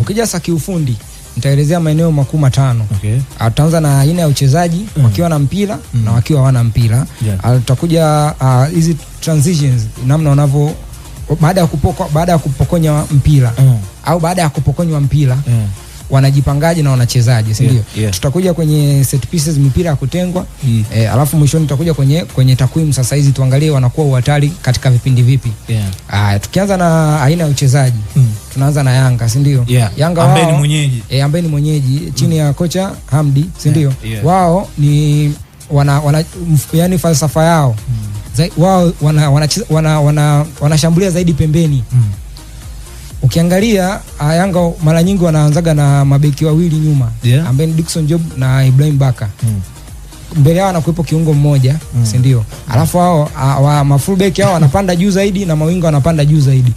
Ukija sasa kiufundi nitaelezea maeneo makuu matano. Okay. Tutaanza na aina ya uchezaji wakiwa na mpira na wakiwa hawana mpira. Tutakuja hizi transitions, namna wanavyo baada ya kupokonya mpira au baada ya kupokonywa mpira wanajipangaje na wanachezaje, si ndio? Tutakuja kwenye set pieces, mipira ya kutengwa. Alafu mwishoni tutakuja kwenye takwimu sasa hizi, tuangalie wanakuwa uhatari katika vipindi vipi. Tukianza na aina ya uchezaji, tunaanza na Yanga, si ndio? Yanga wao ambaye ni mwenyeji chini ya kocha Hamdi, si ndio? Wao ni yani falsafa yao wao wanashambulia zaidi pembeni. Ukiangalia Yanga mara nyingi wanaanzaga na mabeki wawili nyuma, ambaye ni Dickson Job na Ibrahim Baka. Mbele yao anakuepo kiungo mmoja, si ndio? Alafu hao mafullback hao wanapanda juu zaidi na mawinga wanapanda juu zaidi.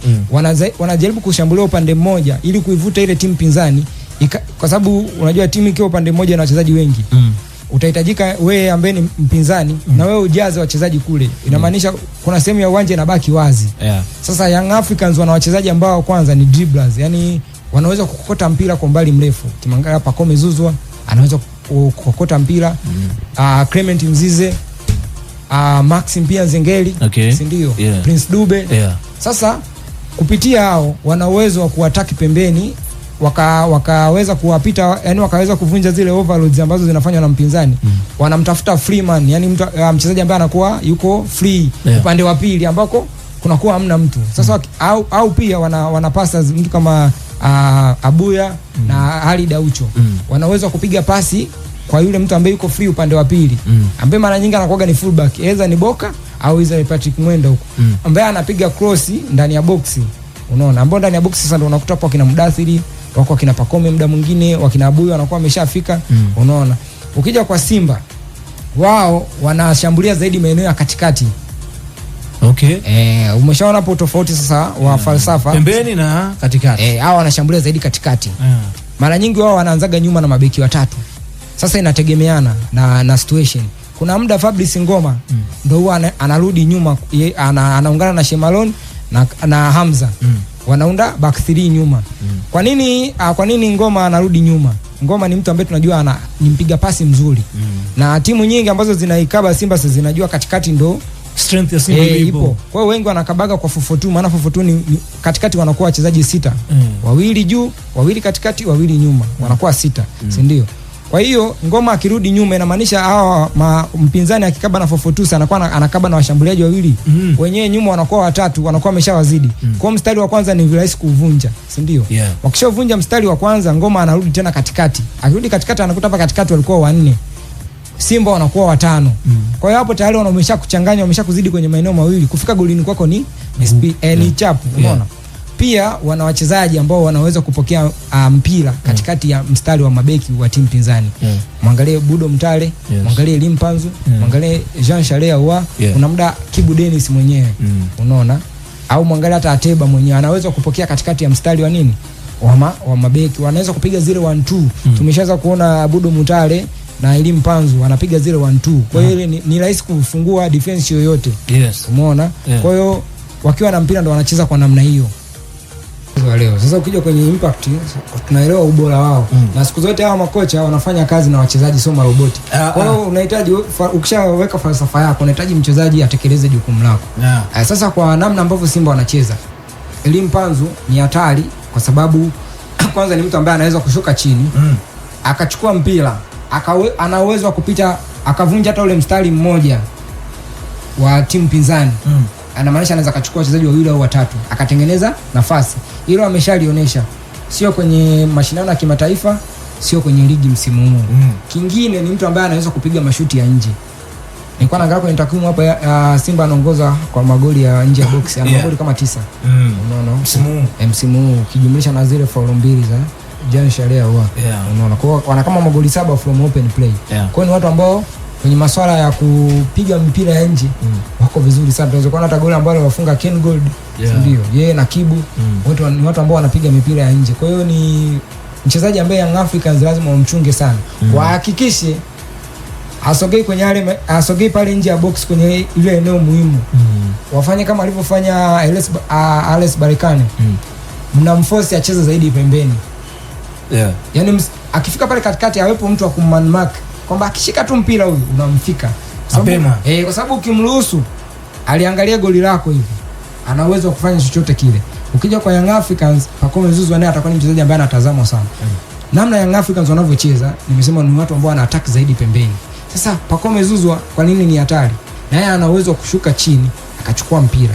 Wanajaribu kushambulia upande mmoja ili kuivuta ile timu pinzani, kwa sababu unajua timu ikiwa upande mmoja na wachezaji wengi, utahitajika wewe ambaye ni mpinzani na wewe ujaze wachezaji kule. Inamaanisha kuna sehemu ya uwanja inabaki wazi. Sasa Young Africans wana wachezaji ambao kwanza ni dribblers, yani wanaweza kukokota mpira kwa mbali mrefu. Kimangala Pacome Zouzoua anaweza kukokota mpira. Clement Mzize, Maxim pia Zengeli, si ndio? Prince Dube. Sasa kupitia hao wana uwezo wa kuataki pembeni, wakaweza kuwapita, yani wakaweza kuvunja zile overloads ambazo zinafanywa na mpinzani. Wanamtafuta Freeman, yani mchezaji ambaye anakuwa yuko free upande wa pili ambako kunakuwa hamna mtu. Sasa au pia wana passes mtu kama Abuya na Halid Aucho. Wanaweza kupiga pasi kwa yule mtu ambaye yuko free upande wa pili, ambaye mara nyingi anakuwa ni fullback, either ni Boka au either ni Patrick Mwenda huko, ambaye anapiga cross ndani ya boxi. Unaona, ambao ndani ya boxi sasa ndio unakuta hapo kina Mudathiri, wako kina Pacome, muda mwingine wakina Abuya wanakuwa wameshafika. Unaona, ukija kwa Simba wao wanashambulia zaidi maeneo ya katikati. Umeshaona hapo tofauti sasa wa falsafa pembeni na katikati. Hao wanashambulia zaidi katikati. Mara nyingi wao wanaanzaga nyuma na mabeki watatu. Sasa inategemeana na situation. Kuna muda Fabrice Ngoma ndio huwa anarudi nyuma, anaungana na Shemalon na Hamza. Wanaunda back 3 nyuma. Kwa nini Ngoma anarudi nyuma? Ngoma ni mtu ambaye tunajua ni mpiga pasi mzuri. Na timu nyingi ambazo zinaikaba Simba sasa zinajua katikati ndo strength ya Simba ipo. Kwa hiyo wengi wanakabaga kwa 4-4-2, maana 4-4-2 ni katikati wanakuwa wachezaji 6. Wawili juu, wawili katikati, wawili nyuma. Wanakuwa 6, si ndio? Kwa hiyo Ngoma akirudi nyuma inamaanisha hawa mpinzani akikaba na 4-4-2 anakuwa anakaba na washambuliaji wawili. Wenyewe nyuma wanakuwa watatu, wanakuwa wameshawazidi. Kwa mstari wa kwanza ni rahisi kuvunja, si ndio? Wakishavunja mstari wa kwanza, Ngoma anarudi tena katikati. Akirudi katikati anakuta hapa katikati walikuwa 4. Simba wanakuwa 5. Kwa hiyo hapo tayari wamesha kuchanganya, wamesha kuzidi kwenye maeneo mawili. Kufika golini kwako ni ni chapu, unaona? Pia wana wachezaji ambao wanaweza kupokea mpira katikati ya mstari wa mabeki wa timu pinzani. Mwangalie Budo Mtale, mwangalie Limpanzu, mwangalie Jean Charles Ahoua, kuna muda Kibu Dennis mwenyewe. Unaona? Au mwangalie hata Ateba mwenyewe anaweza kupokea katikati ya mstari wa nini? Wa mabeki. Wanaweza kupiga 0-1-2. Tumeshaanza kuona Budo Mtale na Elim Panzu wanapiga 0-1-2. Kwa hiyo ni rahisi kufungua defense yoyote. Umeona? Kwa hiyo wakiwa na mpira ndo wanacheza kwa namna hiyo. Leo sasa ukija kwenye impact tunaelewa ubora wao. Na siku zote hawa makocha wanafanya kazi na wachezaji, sio maroboti. Kwa hiyo unahitaji, ukishaweka falsafa yako unahitaji mchezaji atekeleze jukumu lako. Sasa kwa namna ambavyo Simba wanacheza, Elim Panzu ni hatari kwa sababu kwanza ni mtu ambaye anaweza kushuka chini akachukua mpira, ana uwezo wa kupita akavunja hata ule mstari mmoja wa timu pinzani. Anamaanisha anaweza kuchukua wachezaji wawili au watatu akatengeneza nafasi. Hilo ameshalionyesha, sio kwenye mashindano ya kimataifa, sio kwenye ligi msimu huu. Kingine ni mtu ambaye anaweza kupiga mashuti ya nje. Nilikuwa naangalia kwenye takwimu hapa, Simba anaongoza kwa magoli ya nje ya box, ana magoli kama 9. Unaona? Msimu huu ukijumlisha na zile faulu mbili za Jean Charles Ahoua. Unaona? Kwa hiyo wana kama magoli 7 from open play. Kwa hiyo ni watu ambao kwenye masuala ya kupiga mpira ya nje wako vizuri sana. Tunaweza kuona hata goli ambalo wafunga Ken Gold, ndio yeye na Kibu, wote ni watu ambao wanapiga mipira ya nje. Kwa hiyo ni mchezaji ambaye Young Africans lazima wamchunge sana. Wahakikishe asogei pale nje ya box kwenye ile eneo muhimu. Wafanye kama alivyofanya Ales Barikane. Mnamforce acheze zaidi pembeni. Yani akifika pale katikati awepo mtu wa kumman mark kwamba akishika tu mpira huyu unamfika. Kwa sababu ukimruhusu aliangalia goli lako hivi ana uwezo wa kufanya chochote kile. Ukija kwa Young Africans, Pacome Zouzoua naye atakuwa ni mchezaji ambaye anatazamwa sana. Namna Young Africans wanavyocheza, nimesema ni watu ambao wana attack zaidi pembeni. Sasa Pacome Zouzoua kwa nini ni hatari? Naye ana uwezo wa kushuka chini akachukua mpira.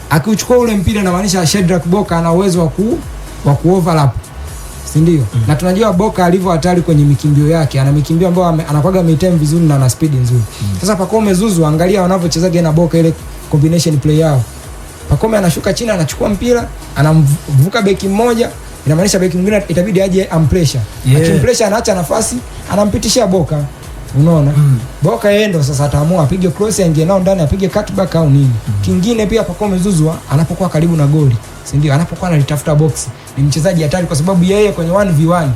Akiuchukua ule mpira inamaanisha Shedrack Boka ana uwezo wa kuoverlap. Si ndio? Na tunajua Boka alivyo hatari kwenye mikimbio yake. Ana mikimbio ambayo anakuaga mid-time vizuri na ana speed nzuri. Sasa Pacome Zouzoua angalia wanavyochezaga na Boka ile combination play yao. Pacome anashuka chini anachukua mpira, anamvuka beki mmoja, inamaanisha beki mwingine itabidi aje ampressure. Akimpressure anaacha nafasi, anampitishia Boka. Unaona? Boka yeye ndo sasa ataamua apige cross aingie nao ndani, apige cutback au nini. Kingine pia Pacome Zouzoua anapokuwa karibu na goli, si ndio? Anapokuwa analitafuta box, ni mchezaji hatari kwa sababu yeye kwenye 1v1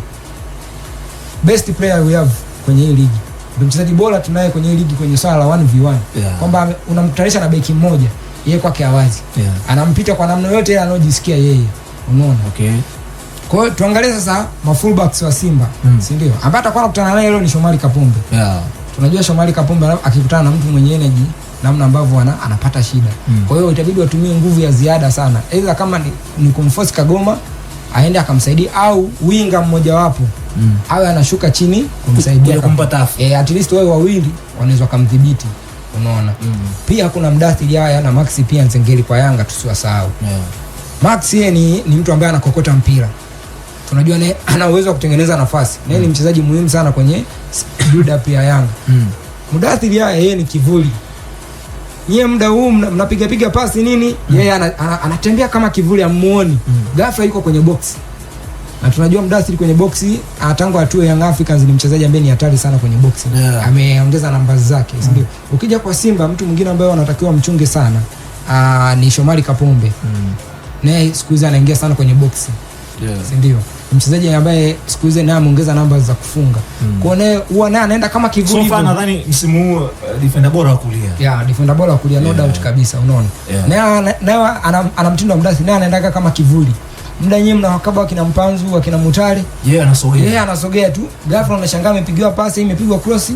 best player we have kwenye hii ligi. Ndio mchezaji bora tunaye kwenye hii ligi kwenye swala la 1v1. Kwamba unamtarisha na beki mmoja, yeye kwake hawazi. Anampita kwa namna yote ile anojisikia yeye. Unaona? Kwa hiyo tuangalie sasa mafullbacks wa Simba, si ndio? Ambaye atakuwa anakutana naye leo ni Shomari Kapombe. Tunajua Shomari Kapombe akikutana na mtu mwenye energy namna ambavyo anapata shida. Kwa hiyo itabidi watumie nguvu ya ziada sana. Aidha kama ni kumforce Kagoma aende akamsaidia au winga mmoja wapo awe anashuka chini kumsaidia kumpa tafu. At least wao wawili wanaweza kumdhibiti. Unaona? Pia kuna Mdathili haya na Maxi pia Nzengeli kwa Yanga tusiwasahau. Maxi yeye ni mtu ambaye anakokota mpira. Tunajua naye ana uwezo wa kutengeneza nafasi. Na yeye ni mchezaji muhimu sana kwenye build up ya Yanga. Mdathili yeye ni kivuli. Yeye muda huu mnapiga pasi nini? Yeye anatembea kama kivuli amuoni. Ghafla yuko kwenye box. Na tunajua Mdathili kwenye box tangu atue Young Africans ni mchezaji ambaye ni hatari sana kwenye box. Ameongeza namba zake, ndio. Ukija kwa Simba mtu mwingine ambaye wanatakiwa mchunge sana ni Shomari Kapombe. Naye siku hizi anaingia sana kwenye box. Si ndio? Mchezaji ambaye siku hizi naye ameongeza namba za kufunga. Kwa naye huwa naye anaenda kama kivuli. So nadhani msimu huu defender bora wa kulia. Defender bora wa kulia no doubt kabisa, unaona. Naye ana mtindo wa Mdathili, naye anaenda kama kivuli. Muda nyinyi mnawakaba kina Mpanzu, kina Mutale. Anasogea tu. Ghafla unashangaa amepigiwa pasi, imepigwa cross,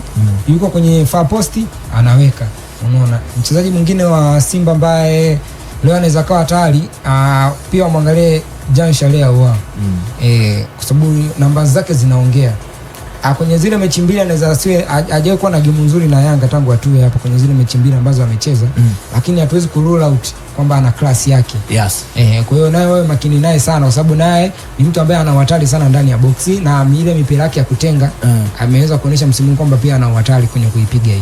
yuko kwenye far post, anaweka. Unaona? Mchezaji mwingine wa Simba ambaye leo anaweza kuwa hatari, pia muangalie Jean Shalea Ahoua. Kwa sababu namba zake zinaongea. Kwenye zile mechi mbili anaweza asiwe hajawahi kuwa na game nzuri na Yanga tangu atue hapa kwenye zile mechi mbili ambazo amecheza, lakini hatuwezi ku rule out kwamba ana class yake. Kwa hiyo naye wewe makini naye sana kwa sababu naye ni mtu ambaye ana hatari sana ndani ya boxi na ile mipira yake ya kutenga ameweza kuonyesha msimu kwamba pia ana hatari kwenye kuipiga hii.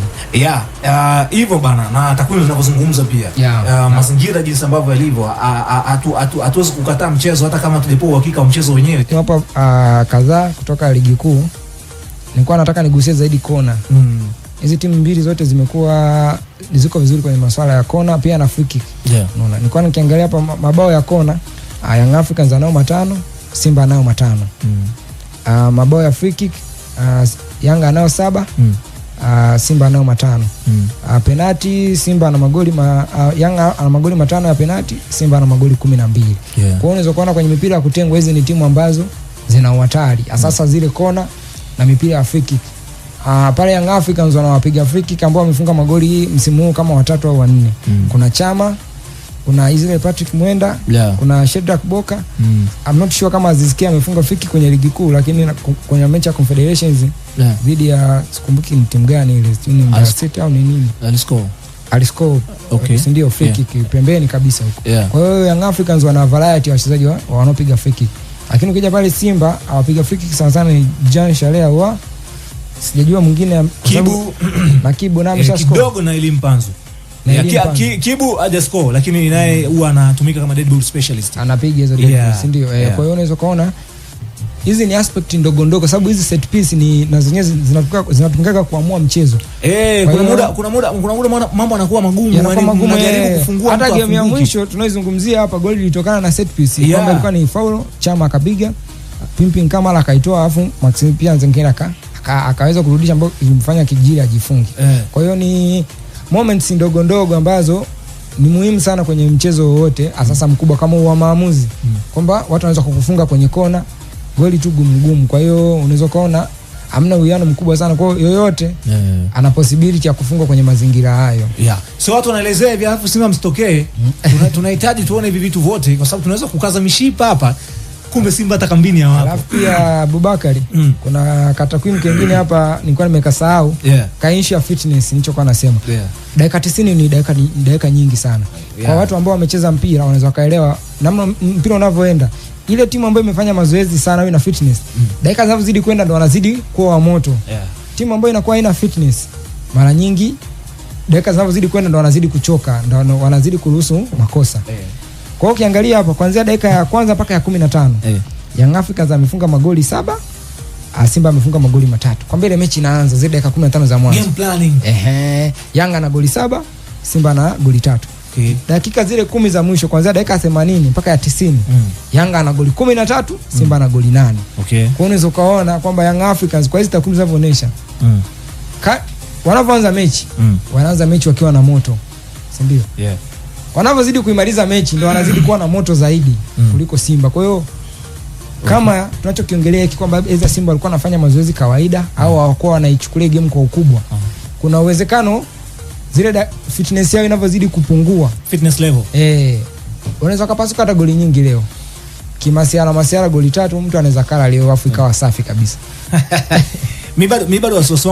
Hivyo bana na takwimu zinazozungumza pia. Mazingira jinsi ambavyo yalivyo hatuwezi kukataa mchezo hata kama tulipo uhakika wa mchezo wenyewe. Hapa kadhaa kutoka ligi kuu nilikuwa nataka nigusie zaidi kona. Hizi timu mbili zote ziko vizuri kwenye masuala ya kona pia na free kick. Unaona, nilikuwa nikiangalia hapa mabao ya kona, Young Africans anao 5, Simba anao 5. Mabao ya free kick, Yanga anao 7, Simba anao 5. Penalty Simba ana magoli Yanga ana magoli 5 ya penalty, Simba ana magoli 12. Kwa hiyo unaweza kuona kwenye mipira ya kutengwa hizi ni timu ambazo zina hatari. Sasa zile kona na mipira ya free kick. Pale Young Africans wanawapiga free kick ambao wamefunga magoli msimu huu kama 3 au 4. Kuna Chama, kuna Israel Patrick Mwenda, kuna Shedrack Boka. I'm not sure kama Azizkia amefunga free kick kwenye ligi kuu, lakini kwenye mechi ya Confederations dhidi ya sikumbuki ni timu gani ile, ni Mbeya City au ni nini? Aliscore. Si ndio free kick pembeni kabisa huko. Kwa hiyo Young Africans wana variety ya wachezaji wanaopiga free kick. Lakini ukija pale Simba awapiga free kick sana ni Jean Shalea Ahoua. Sijajua mwingine na Kibu na ameshascore kidogo na ile Mpanzu. Kibu haja score lakini naye huwa anatumika kama dead ball specialist. Anapiga hizo dead ball, si ndio? Kwa hiyo unaweza kuona hizi ni aspect ndogo ndogo sababu hizi set piece ni na zenyewe zinatumika kuamua mchezo. Kuna muda mambo yanakuwa magumu, unajaribu kufungua hata game ya mwisho tunaizungumzia hapa goli lilitokana na set piece kwamba ilikuwa ni foul, Chama akapiga, Pimpin Kamara akaitoa alafu Maxim pia Nzengeli akaweza kurudisha ambapo ilimfanya Kijili ajifunge. Kwa hiyo ni moments ndogo ndogo ambazo ni muhimu sana kwenye mchezo wote, asasa mkubwa kama wa maamuzi. Kwamba watu wanaweza kukufunga kwenye kona, goli tu gumu. Kwa hiyo unaweza kuona hamna uwiano mkubwa sana, kwa yoyote ana possibility ya kufungwa kwenye mazingira hayo. So watu wanaelezea hivi alafu Simba msitokee. Tunahitaji tuone hivi vitu vote kwa sababu tunaweza kukaza mishipa hapa. Kumbe Simba hata kambini hawapo. Alafu pia Abubakari, kuna katakwimu kingine hapa nilikuwa nimekasahau. Kaisha fitness nilichokuwa nasema. Dakika 90 ni dakika nyingi sana. Kwa watu ambao wamecheza mpira wanaweza kaelewa namna mpira unavyoenda. Ile timu ambayo imefanya mazoezi sana na fitness, dakika zinazozidi kwenda ndo wanazidi kuwa wa moto. Timu ambayo inakuwa haina fitness, mara nyingi dakika zinazozidi kwenda ndo wanazidi kuchoka, ndo wanazidi kuruhusu makosa. Kwa hiyo ukiangalia hapa kuanzia dakika ya kwanza mpaka ya 15, Young Africans amefunga magoli 7, Simba amefunga magoli 3. Kwa mbele mechi inaanza zile dakika 15 za mwanzo. Game planning. Yanga na goli 7, Simba na goli 3. Dakika zile 10 za mwisho kuanzia dakika 80 mpaka ya 90, Yanga ana goli 13, Simba na goli 8. Kwa hiyo unaweza kaona kwamba Young Africans kwa hizo takwimu zinavyoonyesha wanapoanza mechi, wanaanza mechi wakiwa na moto. Si ndio? Wanapozidi kuimaliza mechi ndio wanazidi kuwa na moto zaidi kuliko Simba. Kwa hiyo kama tunachokiongelea hiki kwamba eza Simba walikuwa wanafanya mazoezi kawaida au hawakuwa wanaichukulia game kwa ukubwa, kuna uwezekano zile fitness yao inavyozidi kupungua, fitness level, wanaweza kupasuka hata goli nyingi leo. Masiara goli 3 mtu anaweza kala leo afu ikawa safi kabisa. Mimi bado wasiwasi